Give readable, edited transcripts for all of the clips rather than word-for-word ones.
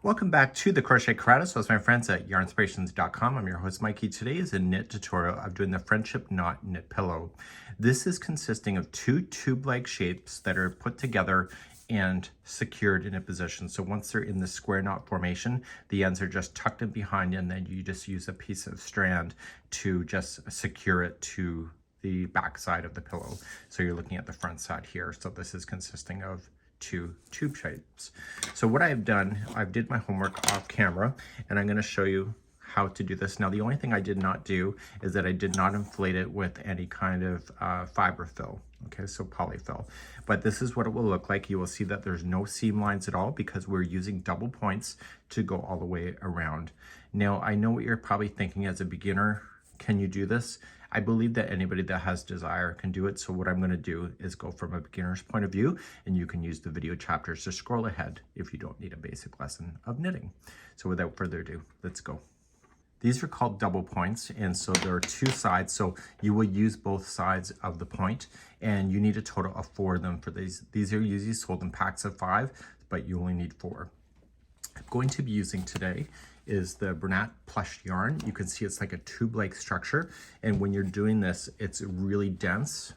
Welcome back to the Crochet Karate. So, as my friends at yarnspirations.com, I'm your host Mikey. Today is a knit tutorial of doing the friendship knot knit pillow. This is consisting of two tube-like shapes that are put together and secured in a position. So once they're in the square knot formation, the ends are just tucked in behind, and then you just use a piece of strand to just secure it to the back side of the pillow. So you're looking at the front side here. So this is consisting of two tube shapes. So what I've done, I've did my homework off camera, and I'm going to show you how to do this. Now, the only thing I did not do is that I did not inflate it with any kind of fiber fill. Okay, so polyfill. But this is what it will look like. You will see that there's no seam lines at all because we're using double points to go all the way around. Now, I know what you're probably thinking as a beginner. Can you do this? I believe that anybody that has desire can do it. So what I'm going to do is go from a beginner's point of view, and you can use the video chapters to scroll ahead if you don't need a basic lesson of knitting. So without further ado, let's go. These are called double points, and so there are two sides. So you will use both sides of the point, and you need a total of 4 of them for these. These are usually sold in packs of 5, but you only need 4. I'm going to be using today is the Bernat plush yarn. You can see it's like a tube-like structure, and when you're doing this, it's really dense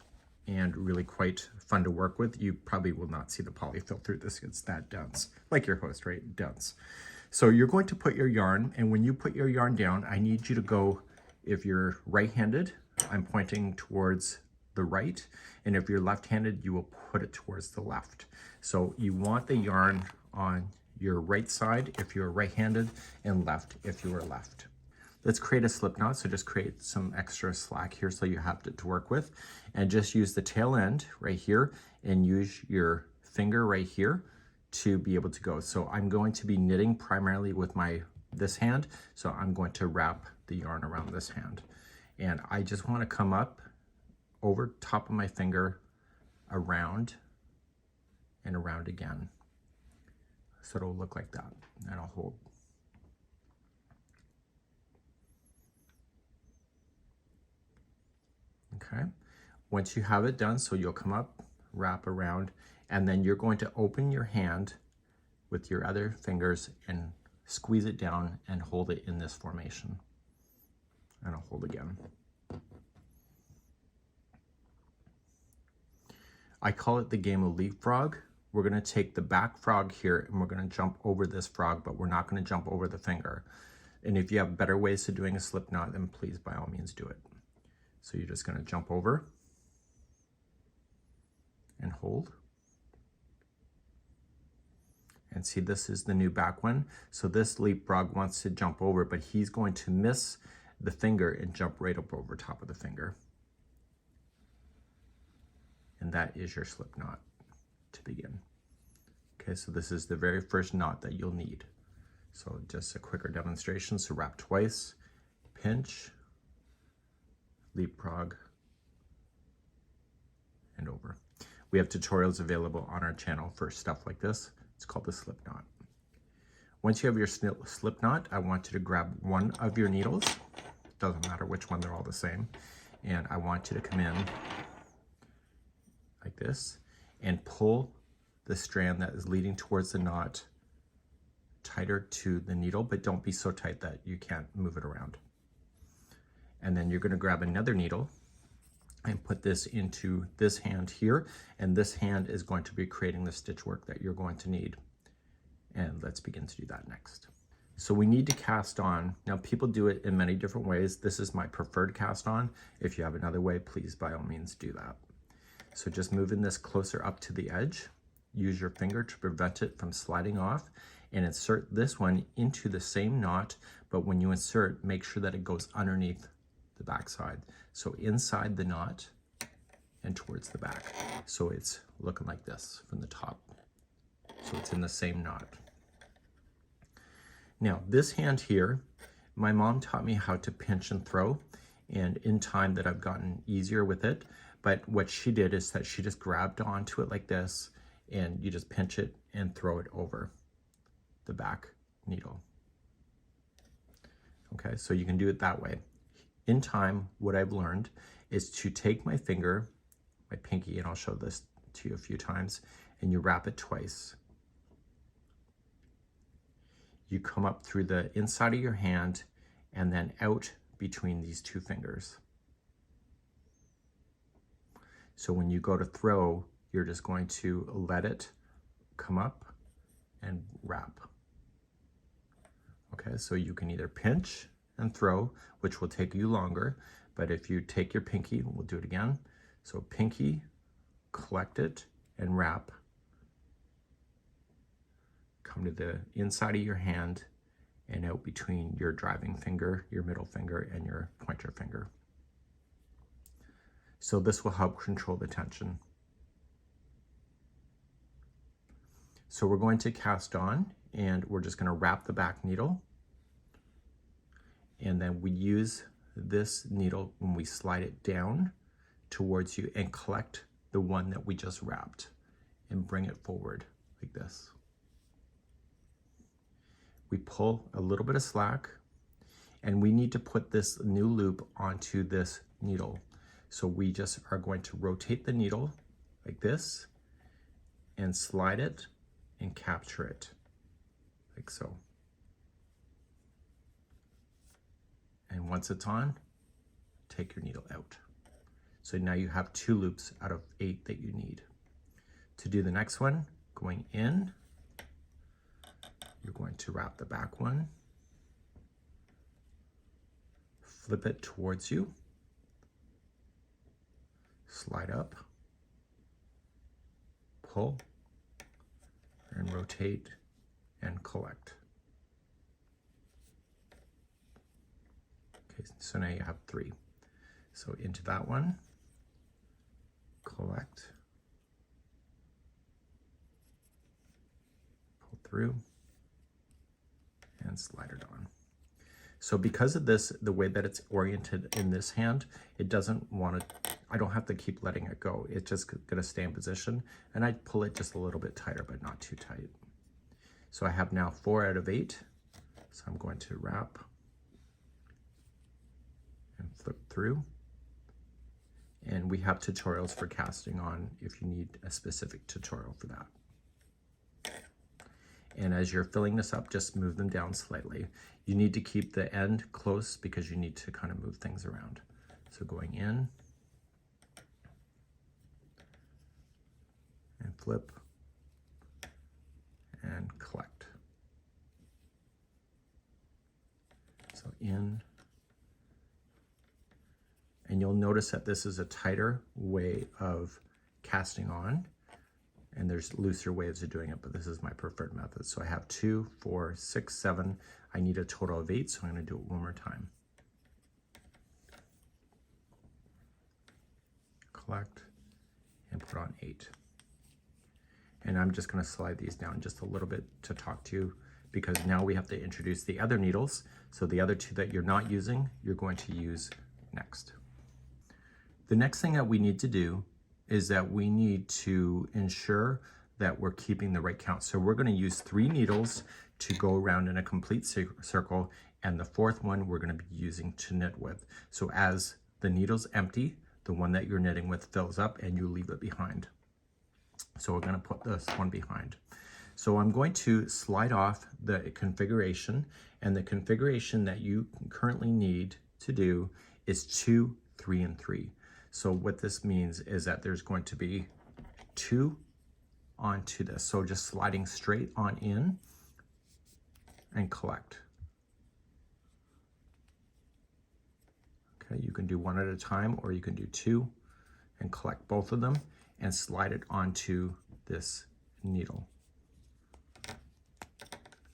and really quite fun to work with. You probably will not see the polyfill through this. It's that dense, like your host, right? Dense. So you're going to put your yarn, and when you put your yarn down, I need you to go, if you're right-handed, I'm pointing towards the right, and if you're left-handed, you will put it towards the left. So you want the yarn on your right side if you're right-handed, and left if you are left. Let's create a slip knot. So just create some extra slack here so you have it to work with, and just use the tail end right here and use your finger right here to be able to go. So I'm going to be knitting primarily with this hand, so I'm going to wrap the yarn around this hand, and I just want to come up over top of my finger, around and around again. So it'll look like that, and I'll hold. Okay, once you have it done, so you'll come up, wrap around, and then you're going to open your hand with your other fingers and squeeze it down and hold it in this formation. And I'll hold again. I call it the game of leapfrog. We're going to take the back frog here and we're going to jump over this frog, but we're not going to jump over the finger. And if you have better ways to doing a slip knot, then please, by all means, do it. So you're just going to jump over and hold. And see, this is the new back one. So this leapfrog wants to jump over, but he's going to miss the finger and jump right up over top of the finger. And that is your slip knot to begin. Okay, so this is the very first knot that you'll need. So just a quicker demonstration. So wrap twice, pinch, leapfrog, and over. We have tutorials available on our channel for stuff like this. It's called the slip knot. Once you have your slip knot, I want you to grab one of your needles. Doesn't matter which one, they're all the same. And I want you to come in like this and pull the strand that is leading towards the knot tighter to the needle, but don't be so tight that you can't move it around. And then you're going to grab another needle and put this into this hand here, and this hand is going to be creating the stitch work that you're going to need. And let's begin to do that next. So we need to cast on. Now, people do it in many different ways. This is my preferred cast on. If you have another way, please by all means do that. So just moving this closer up to the edge, use your finger to prevent it from sliding off, and insert this one into the same knot, but when you insert, make sure that it goes underneath the back side. So inside the knot and towards the back. So it's looking like this from the top. So it's in the same knot. Now this hand here, my mom taught me how to pinch and throw, and in time that I've gotten easier with it. But what she did is that she just grabbed onto it like this, and you just pinch it and throw it over the back needle. Okay, so you can do it that way. In time, what I've learned is to take my finger, my pinky, and I'll show this to you a few times, and you wrap it twice. you come up through the inside of your hand and then out between these two fingers. So when you go to throw, you're just going to let it come up and wrap. Okay, so you can either pinch and throw, which will take you longer, but if you take your pinky, we'll do it again. So pinky, collect it and wrap. Come to the inside of your hand and out between your driving finger, your middle finger, and your pointer finger. So this will help control the tension. So we're going to cast on, and we're just going to wrap the back needle. And then we use this needle when we slide it down towards you and collect the one that we just wrapped and bring it forward like this. We pull a little bit of slack, and we need to put this new loop onto this needle. So we just are going to rotate the needle like this and slide it and capture it like so. And once it's on, take your needle out. So now you have 2 loops out of 8 that you need. To do the next one, going in, you're going to wrap the back one, flip it towards you, slide up, pull, and rotate and collect. Okay, so now you have 3. So into that one, collect, pull through, and slide it on. So because of this, the way that it's oriented in this hand, it doesn't want to, I don't have to keep letting it go. It's just gonna stay in position, and I pull it just a little bit tighter, but not too tight. So I have now 4 out of 8. So I'm going to wrap and flip through. And we have tutorials for casting on if you need a specific tutorial for that. And as you're filling this up, just move them down slightly. You need to keep the end close because you need to kind of move things around. So going in and flip and collect. So in, and you'll notice that this is a tighter way of casting on. And there's looser ways of doing it, but this is my preferred method. So I have 2, 4, 6, 7. I need a total of 8, so I'm going to do it one more time. Collect and put on 8. And I'm just going to slide these down just a little bit to talk to you, because now we have to introduce the other needles. So the other 2 that you're not using, you're going to use next. The next thing that we need to do is that we need to ensure that we're keeping the right count. So we're going to use 3 needles to go around in a complete circle, and the 4th one we're going to be using to knit with. So as the needle's empty, the one that you're knitting with fills up and you leave it behind. So we're going to put this one behind. So I'm going to slide off the configuration, and the configuration that you currently need to do is 2, 3, and 3. So what this means is that there's going to be 2 onto this. So just sliding straight on in and collect. Okay, you can do 1 at a time, or you can do 2 and collect both of them and slide it onto this needle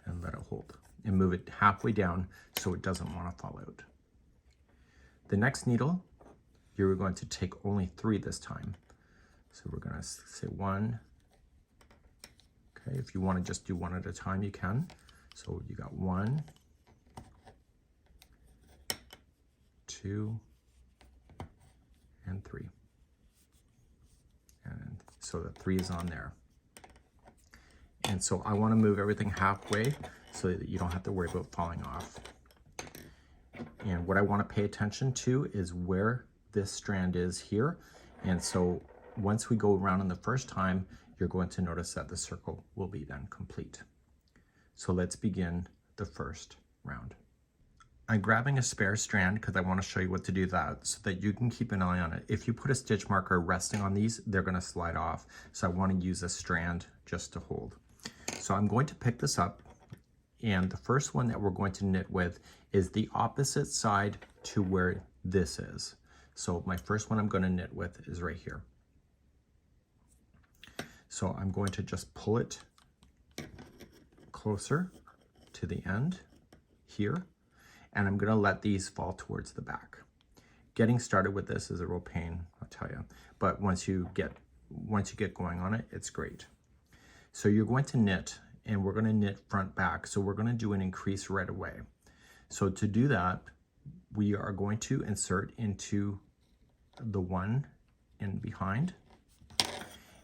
and let it hold. And move it halfway down so it doesn't want to fall out. The next needle, you're going to take only 3 this time. So we're going to say 1. Okay, if you want to just do 1 at a time, you can. So you got 1, 2, and 3. And so the 3 is on there. And so I want to move everything halfway so that you don't have to worry about falling off. And what I want to pay attention to is where this strand is here. And so once we go around on the first time, you're going to notice that the circle will be then complete. So let's begin the first round. I'm grabbing a spare strand because I want to show you what to do that so that you can keep an eye on it. If you put a stitch marker resting on these, they're going to slide off. So I want to use a strand just to hold. So I'm going to pick this up, and the first one that we're going to knit with is the opposite side to where this is. So my first one I'm going to knit with is right here. So I'm going to just pull it closer to the end here, and I'm going to let these fall towards the back. Getting started with this is a real pain, I'll tell you, but once you get going on it, it's great. So you're going to knit, and we're going to knit front back. So we're going to do an increase right away. So to do that, we are going to insert into the one in behind.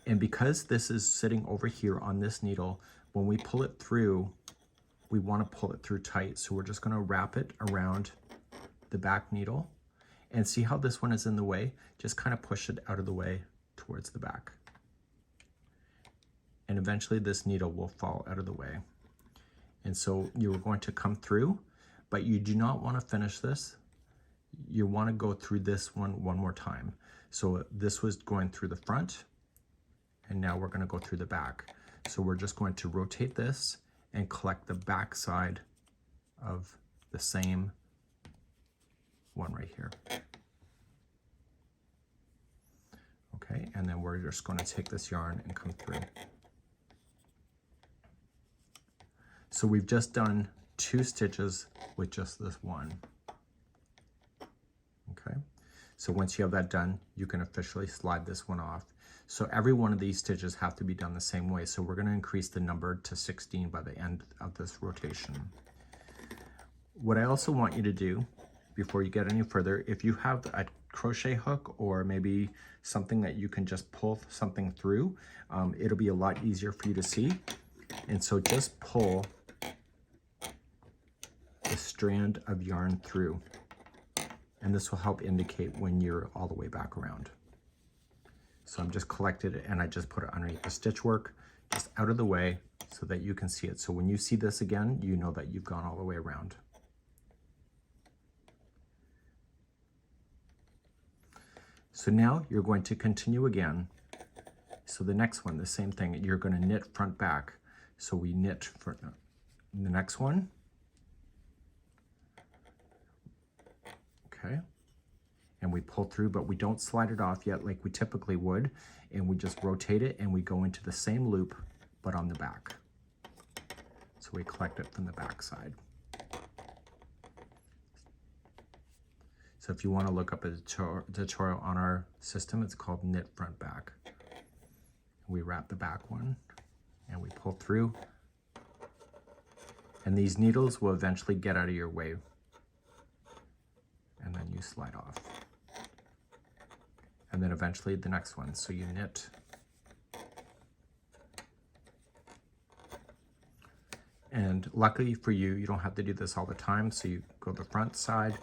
And because this is sitting over here on this needle, when we pull it through, we want to pull it through tight. So we're just going to wrap it around the back needle, and see how this one is in the way? Just kind of push it out of the way towards the back. And eventually this needle will fall out of the way. And so you're going to come through, but you do not want to finish this. You want to go through this one more time. So this was going through the front, and now we're going to go through the back. So we're just going to rotate this and collect the back side of the same one right here. Okay, and then we're just going to take this yarn and come through. So we've just done 2 stitches with just this one. Okay, so once you have that done, you can officially slide this one off. So every one of these stitches have to be done the same way. So we're going to increase the number to 16 by the end of this rotation. What I also want you to do before you get any further, if you have a crochet hook or maybe something that you can just pull something through, it'll be a lot easier for you to see. And so just pull the strand of yarn through, and this will help indicate when you're all the way back around. So I'm just collected it, and I just put it underneath the stitch work, just out of the way so that you can see it. So when you see this again, you know that you've gone all the way around. So now you're going to continue again. So the next one, the same thing, you're going to knit front back. So we knit for the next one. Okay. And we pull through, but we don't slide it off yet like we typically would. And we just rotate it, and we go into the same loop, but on the back. So we collect it from the back side. So if you want to look up a tutorial on our system, it's called Knit Front Back. We wrap the back one, and we pull through. And these needles will eventually get out of your way. And then you slide off. And then eventually the next one. So you knit. And luckily for you, you don't have to do this all the time. So you go the front side,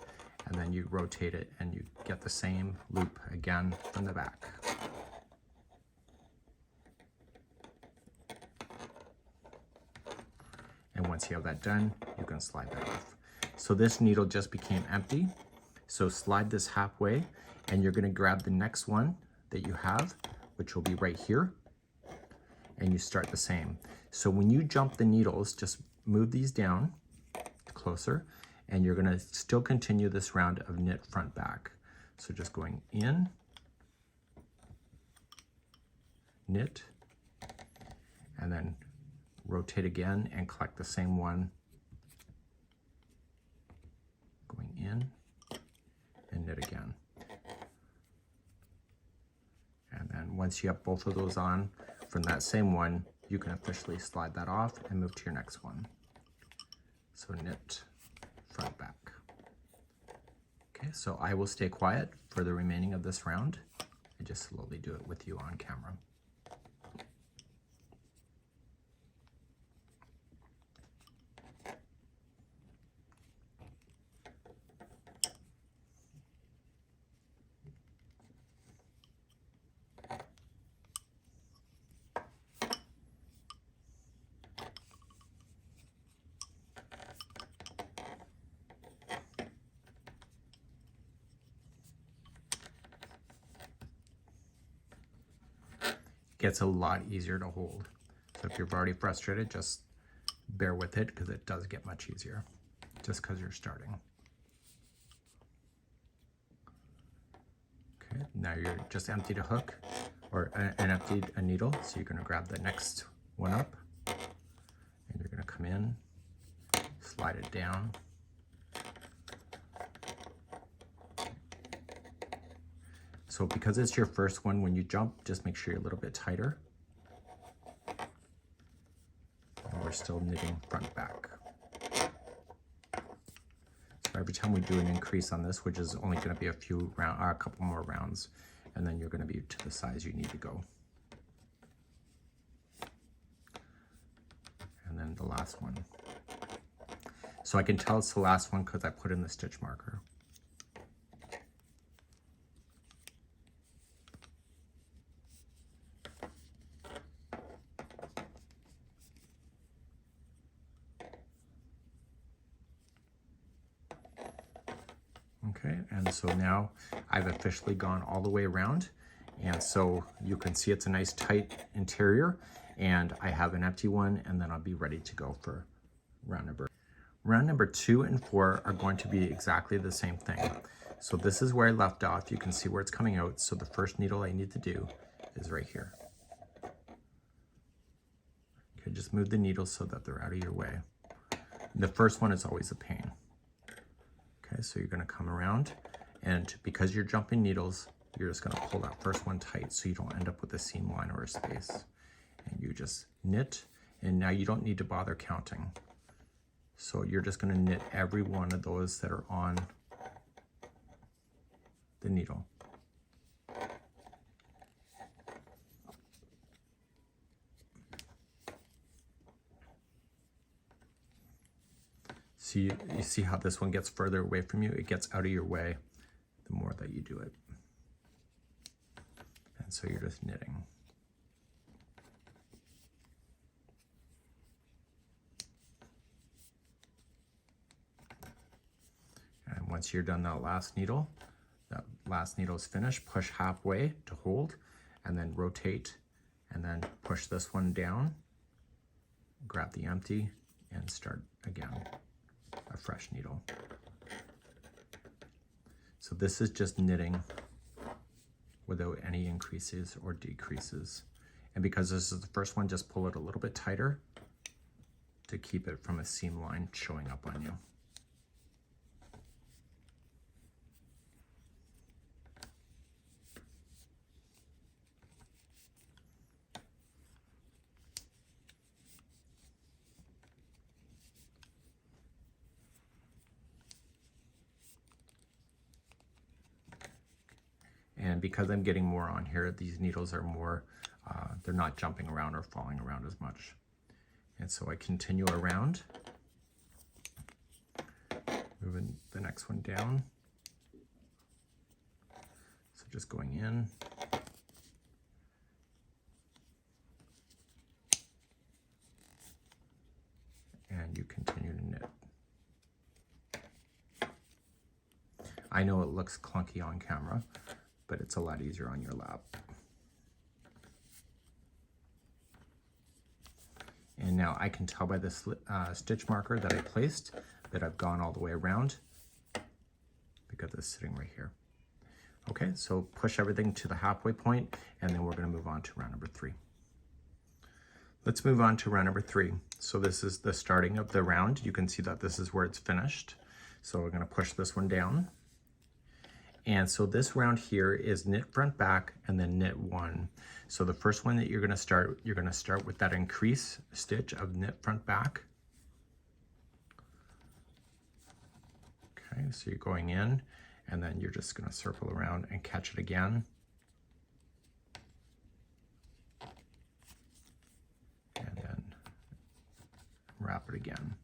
and then you rotate it, and you get the same loop again from the back. And once you have that done, you can slide that off. So this needle just became empty. So slide this halfway, and you're going to grab the next one that you have, which will be right here, and you start the same. So when you jump the needles, just move these down closer, and you're going to still continue this round of knit front back. So just going in, knit, and then rotate again and collect the same one, going in and knit again. And then once you have both of those on from that same one, you can officially slide that off and move to your next one. So knit front back. Okay, so I will stay quiet for the remaining of this round and just slowly do it with you on camera. gets a lot easier to hold. So if you're already frustrated, just bear with it because it does get much easier just because you're starting. Okay, now you're just emptied a hook or an emptied a needle. So you're going to grab the next one up and you're going to come in, slide it down. So because it's your first one, when you jump, just make sure you're a little bit tighter. And we're still knitting front back. So every time we do an increase on this, which is only going to be a couple more rounds, and then you're going to be to the size you need to go. And then the last one. So I can tell it's the last one because I put in the stitch marker. Okay, and so now I've officially gone all the way around, and so you can see it's a nice tight interior, and I have an empty one, and then I'll be ready to go for round number. Round number 2 and 4 are going to be exactly the same thing. So this is where I left off. You can see where it's coming out. So the first needle I need to do is right here. Okay, just move the needles so that they're out of your way. The first one is always a pain. Okay, so you're going to come around, and because you're jumping needles, you're just going to pull that first one tight so you don't end up with a seam line or a space. And you just knit, and now you don't need to bother counting. So you're just going to knit every one of those that are on the needle. So you see how this one gets further away from you? It gets out of your way the more that you do it. And so you're just knitting. And once you're done that last needle is finished, push halfway to hold, and then rotate, and then push this one down, grab the empty, and start again, a fresh needle. So this is just knitting without any increases or decreases. And because this is the first one, just pull it a little bit tighter to keep it from a seam line showing up on you. And because I'm getting more on here, these needles are more, they're not jumping around or falling around as much. And so I continue around, moving the next one down. So just going in. And you continue to knit. I know it looks clunky on camera, but it's a lot easier on your lap. And now I can tell by the stitch marker that I placed that I've gone all the way around because it's sitting right here. Okay, so push everything to the halfway point, and then we're going to move on to round number 3. Let's move on to round number 3. So this is the starting of the round. You can see that this is where it's finished. So we're going to push this one down. And so this round here is knit front back and then knit 1. So the first one that you're going to start with that increase stitch of knit front back. Okay, so you're going in, and then you're just going to circle around and catch it again. And then wrap it again.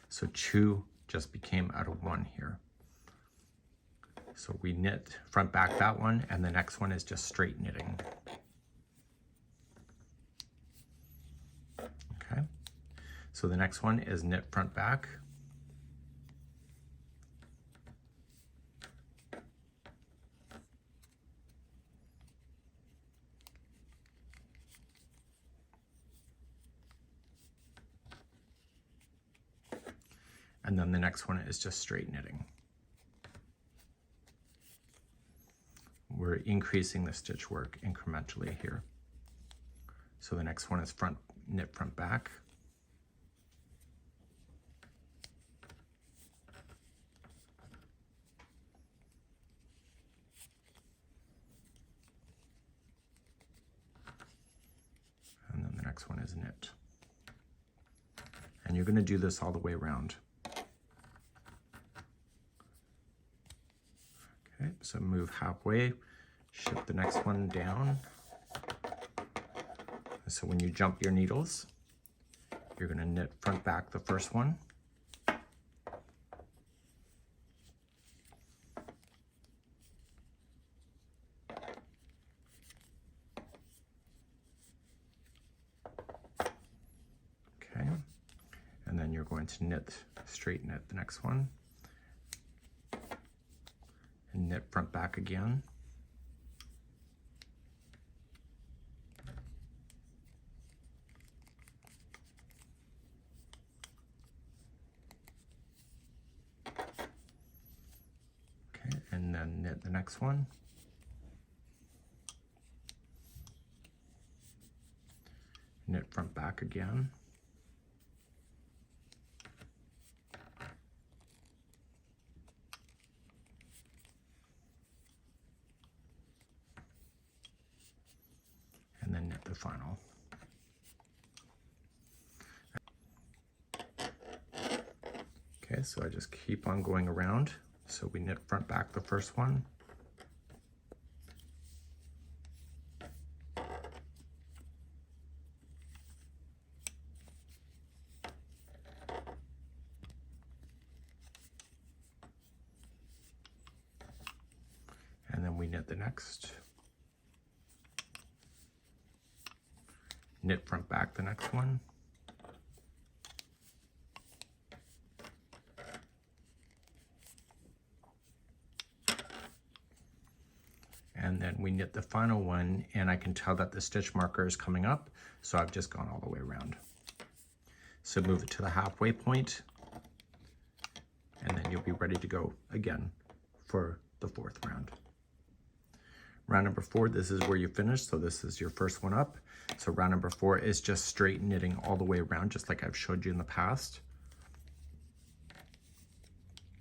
So 2 just became out of 1 here. So we knit front back that one, and the next one is just straight knitting. Okay, so the next one is knit front back. And then the next one is just straight knitting. We're increasing the stitch work incrementally here. So the next one is front knit front back. And then the next one is knit. And you're going to do this all the way around. Okay, so move halfway, shift the next one down. So when you jump your needles, you're going to knit front back the first one. Okay, and then you're going to knit, straight knit the next one. And knit front back again. Okay, and then knit the next one. Knit front back again. And then knit the final. Okay, so I just keep on going around. So we knit front back the first one. And then we knit the next. Knit front back the next one. And then we knit the final one, and I can tell that the stitch marker is coming up, so I've just gone all the way around. So move it to the halfway point, and then you'll be ready to go again for the fourth round. Round number 4, this is where you finish, so this is your first one up. So round number 4 is just straight knitting all the way around, just like I've showed you in the past.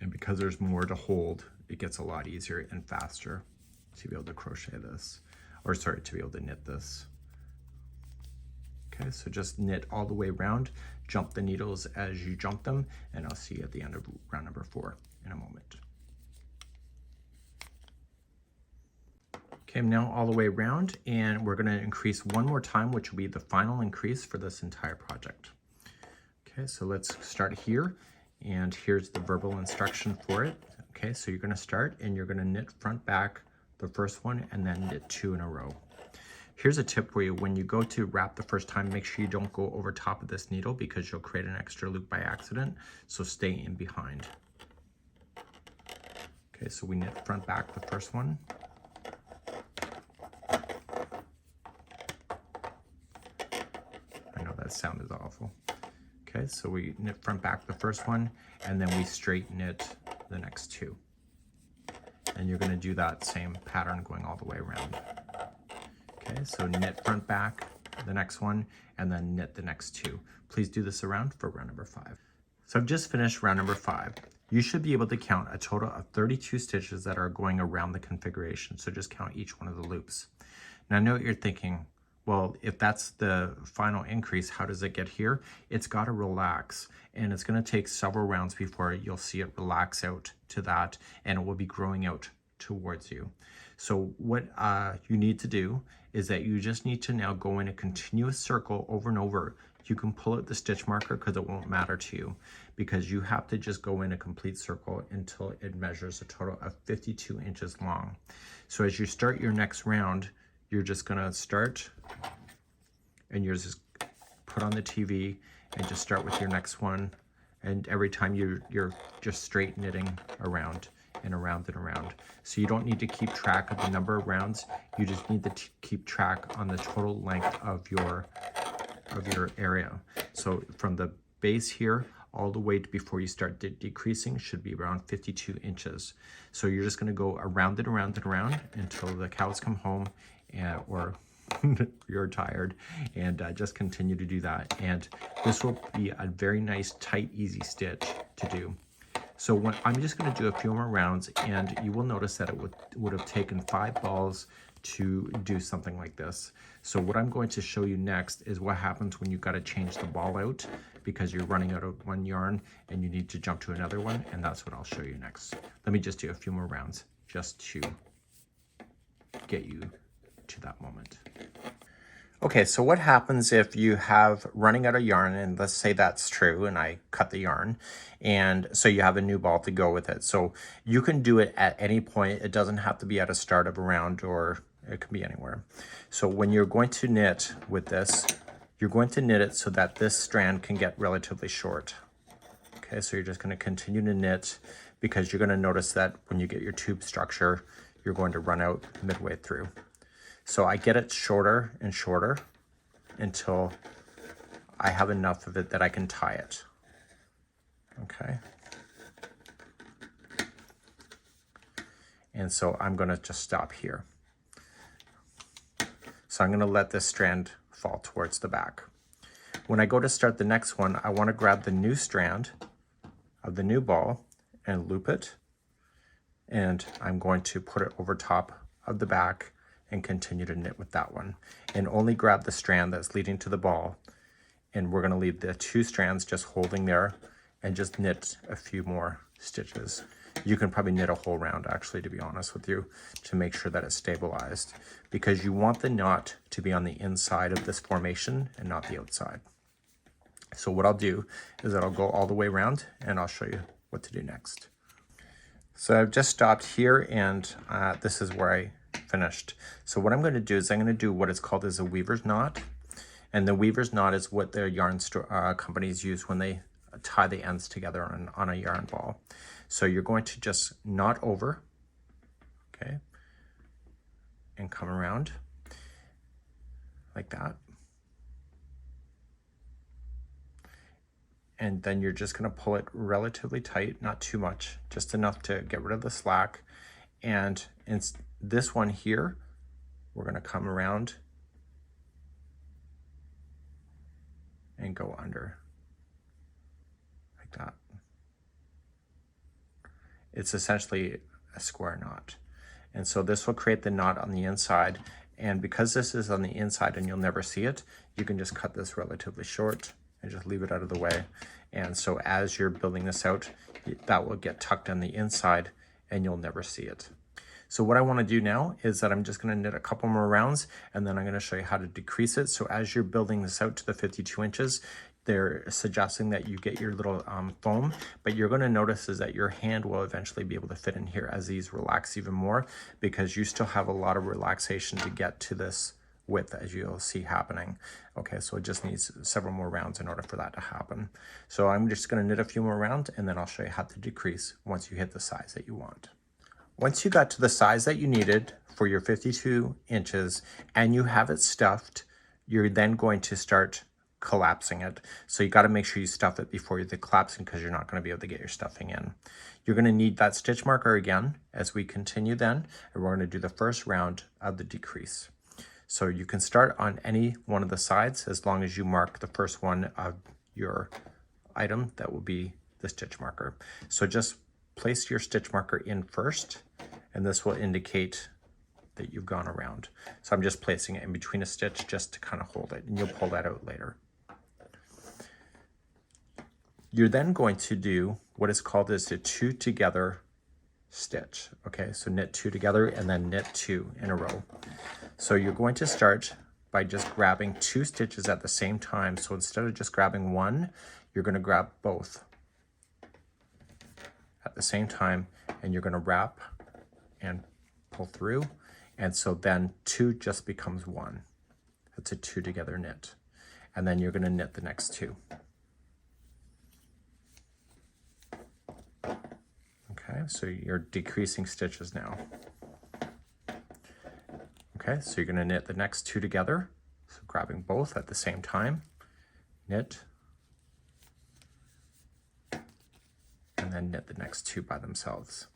And because there's more to hold, it gets a lot easier and faster to be able to crochet this, or sorry, to be able to knit this. Okay, so just knit all the way around, jump the needles as you jump them, and I'll see you at the end of round number 4 in a moment. Okay, I'm now all the way around, and we're going to increase one more time, which will be the final increase for this entire project. Okay, so let's start here, and here's the verbal instruction for it. Okay, so you're going to start, and you're going to knit front back the first one, and then knit 2 in a row. Here's a tip for you. When you go to wrap the first time, make sure you don't go over top of this needle because you'll create an extra loop by accident, so stay in behind. Okay, so we knit front back the first one. I know that sound is awful. Okay, so we knit front back the first one, and then we straight knit the next 2. And you're going to do that same pattern going all the way around. Okay, so knit front back the next one, and then knit the next 2. Please do this around for round number 5. So I've just finished round number 5. You should be able to count a total of 32 stitches that are going around the configuration. So just count each one of the loops. Now I know what you're thinking. Well, if that's the final increase, how does it get here? It's got to relax, and it's going to take several rounds before you'll see it relax out to that, and it will be growing out towards you. So what you need to do is that you just need to now go in a continuous circle over and over. You can pull out the stitch marker because it won't matter to you, because you have to just go in a complete circle until it measures a total of 52 inches long. So as you start your next round, you're just going to start, and you're just put on the TV and just start with your next one. And every time you're just straight knitting around and around and around. So you don't need to keep track of the number of rounds. You just need to keep track on the total length of your area. So from the base here all the way to before you start decreasing should be around 52 inches. So you're just going to go around and around and around until the cows come home or you're tired, and just continue to do that. And this will be a very nice, tight, easy stitch to do. So I'm just going to do a few more rounds, and you will notice that it would have taken 5 balls to do something like this. So what I'm going to show you next is what happens when you've got to change the ball out because you're running out of one yarn and you need to jump to another one, and that's what I'll show you next. Let me just do a few more rounds just to get you to that moment. Okay, so what happens if you have running out of yarn, and let's say that's true, and I cut the yarn, and so you have a new ball to go with it. So you can do it at any point. It doesn't have to be at a start of a round, or it can be anywhere. So when you're going to knit with this, you're going to knit it so that this strand can get relatively short. Okay, so you're just going to continue to knit because you're going to notice that when you get your tube structure, you're going to run out midway through. So I get it shorter and shorter until I have enough of it that I can tie it. Okay. And so I'm going to just stop here. So I'm going to let this strand fall towards the back. When I go to start the next one, I want to grab the new strand of the new ball and loop it. And I'm going to put it over top of the back and continue to knit with that one. And only grab the strand that's leading to the ball. And we're going to leave the 2 strands just holding there and just knit a few more stitches. You can probably knit a whole round, actually, to be honest with you, to make sure that it's stabilized, because you want the knot to be on the inside of this formation and not the outside. So what I'll do is that I'll go all the way around and I'll show you what to do next. So I've just stopped here, and this is where I finished. So what I'm going to do is I'm going to do what is called as a weaver's knot. And the weaver's knot is what the yarn companies use when they tie the ends together on a yarn ball. So you're going to just knot over, okay, and come around like that. And then you're just going to pull it relatively tight, not too much, just enough to get rid of the slack. And in this one here, we're going to come around and go under like that. It's essentially a square knot. And so this will create the knot on the inside. And because this is on the inside and you'll never see it, you can just cut this relatively short and just leave it out of the way. And so as you're building this out, that will get tucked on the inside and you'll never see it. So what I want to do now is that I'm just going to knit a couple more rounds, and then I'm going to show you how to decrease it. So as you're building this out to the 52 inches, they're suggesting that you get your little foam, but you're going to notice is that your hand will eventually be able to fit in here as these relax even more, because you still have a lot of relaxation to get to this width, as you'll see happening. Okay, so it just needs several more rounds in order for that to happen. So I'm just going to knit a few more rounds, and then I'll show you how to decrease once you hit the size that you want. Once you got to the size that you needed for your 52 inches and you have it stuffed, you're then going to start collapsing it. So you got to make sure you stuff it before you're collapsing, because you're not going to be able to get your stuffing in. You're going to need that stitch marker again as we continue then, and we're going to do the first round of the decrease. So you can start on any one of the sides as long as you mark the first one of your item that will be the stitch marker. So just place your stitch marker in first, and this will indicate that you've gone around. So I'm just placing it in between a stitch just to kind of hold it, and you'll pull that out later. You're then going to do what is called as a 2 together stitch. Okay, so knit 2 together and then knit 2 in a row. So you're going to start by just grabbing 2 stitches at the same time. So instead of just grabbing one, you're going to grab both at the same time, and you're going to wrap and pull through, and so then 2 just becomes 1. That's a 2 together knit, and then you're going to knit the next 2. Okay, so you're decreasing stitches now. Okay, so you're going to knit the next 2 together, so grabbing both at the same time, knit, and then knit the next 2 by themselves.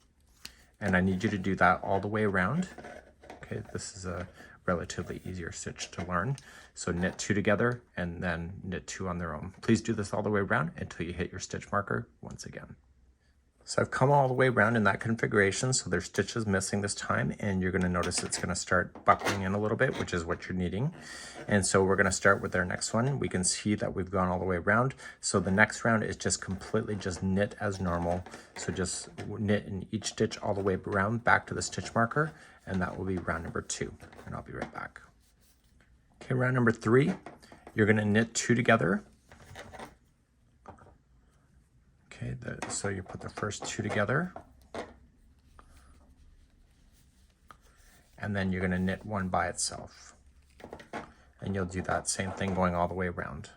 And I need you to do that all the way around. Okay, this is a relatively easier stitch to learn. So knit 2 together and then knit 2 on their own. Please do this all the way around until you hit your stitch marker once again. So I've come all the way around in that configuration, so there's stitches missing this time, and you're gonna notice it's gonna start buckling in a little bit, which is what you're needing. And so we're gonna start with our next one. We can see that we've gone all the way around. So the next round is just completely just knit as normal. So just knit in each stitch all the way around back to the stitch marker, and that will be round number 2, and I'll be right back. Okay, round number 3, you're gonna knit 2 together. Okay, so you put the first 2 together, and then you're going to knit 1 by itself, and you'll do that same thing going all the way around.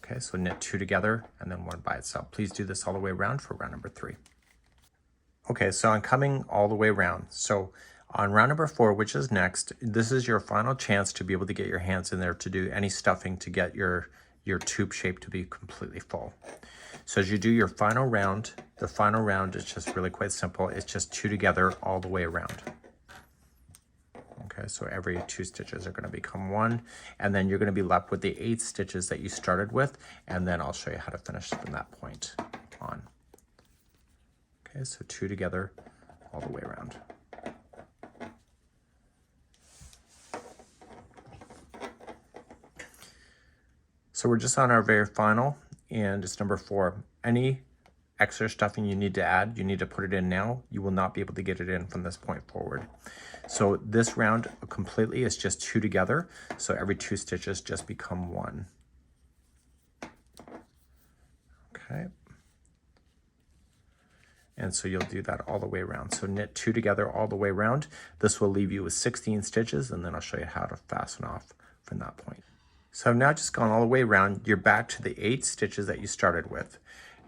Okay, so knit 2 together and then 1 by itself. Please do this all the way around for round number 3. Okay, so I'm coming all the way around. So on round number 4, which is next, this is your final chance to be able to get your hands in there to do any stuffing to get your tube shape to be completely full. So as you do your final round, the final round is just really quite simple. It's just 2 together all the way around. Okay, so every 2 stitches are going to become 1, and then you're going to be left with the 8 stitches that you started with, and then I'll show you how to finish from that point on. Okay, so 2 together all the way around. So we're just on our very final, and it's number 4. Any extra stuffing you need to add, you need to put it in now. You will not be able to get it in from this point forward. So this round completely is just 2 together. So every 2 stitches just become 1. Okay. And so you'll do that all the way around. So knit 2 together all the way around. This will leave you with 16 stitches, and then I'll show you how to fasten off from that point. So I've now just gone all the way around. You're back to the 8 stitches that you started with.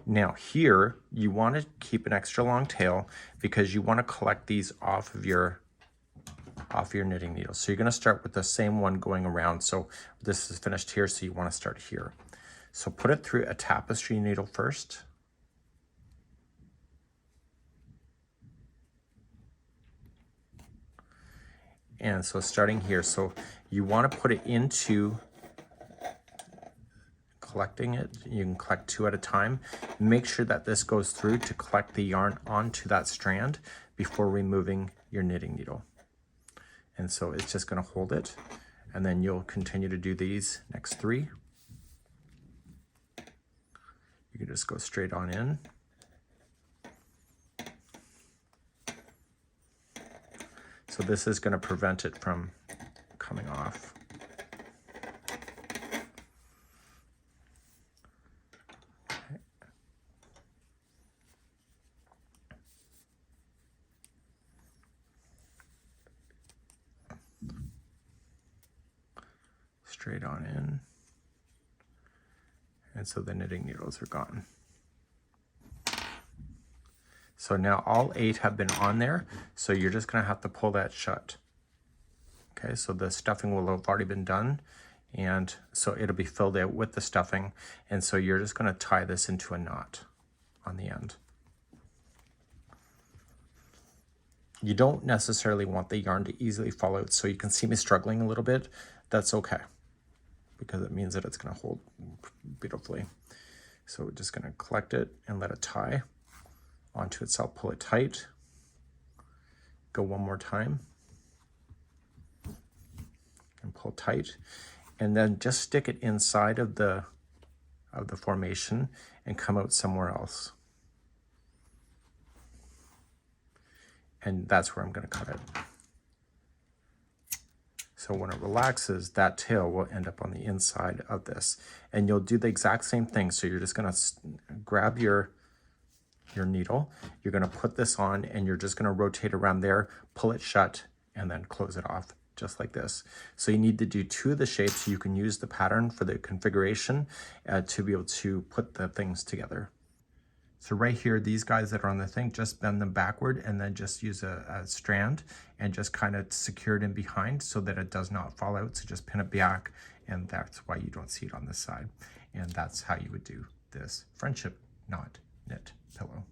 Now here, you want to keep an extra long tail because you want to collect these off of your knitting needle. So you're going to start with the same one going around. So this is finished here, so you want to start here. So put it through a tapestry needle first. And so starting here, so you want to put it into collecting it. You can collect 2 at a time. Make sure that this goes through to collect the yarn onto that strand before removing your knitting needle. And so it's just going to hold it, and then you'll continue to do these next 3. You can just go straight on in. So this is going to prevent it from coming off. Straight on in, and so the knitting needles are gone. So now all 8 have been on there, so you're just going to have to pull that shut. Okay, so the stuffing will have already been done, and so it'll be filled out with the stuffing, and so you're just going to tie this into a knot on the end. You don't necessarily want the yarn to easily fall out, so you can see me struggling a little bit. That's okay, because it means that it's going to hold beautifully. So we're just going to collect it and let it tie onto itself. Pull it tight. Go one more time and pull tight, and then just stick it inside of the formation and come out somewhere else. And that's where I'm going to cut it. So when it relaxes, that tail will end up on the inside of this. And you'll do the exact same thing. So you're just going to grab your needle, you're going to put this on, and you're just going to rotate around there, pull it shut, and then close it off just like this. So you need to do 2 of the shapes so you can use the pattern for the configuration to be able to put the things together. So right here, these guys that are on the thing, just bend them backward and then just use a strand and just kind of secure it in behind so that it does not fall out. So just pin it back, and that's why you don't see it on this side. And that's how you would do this friendship knot knit pillow.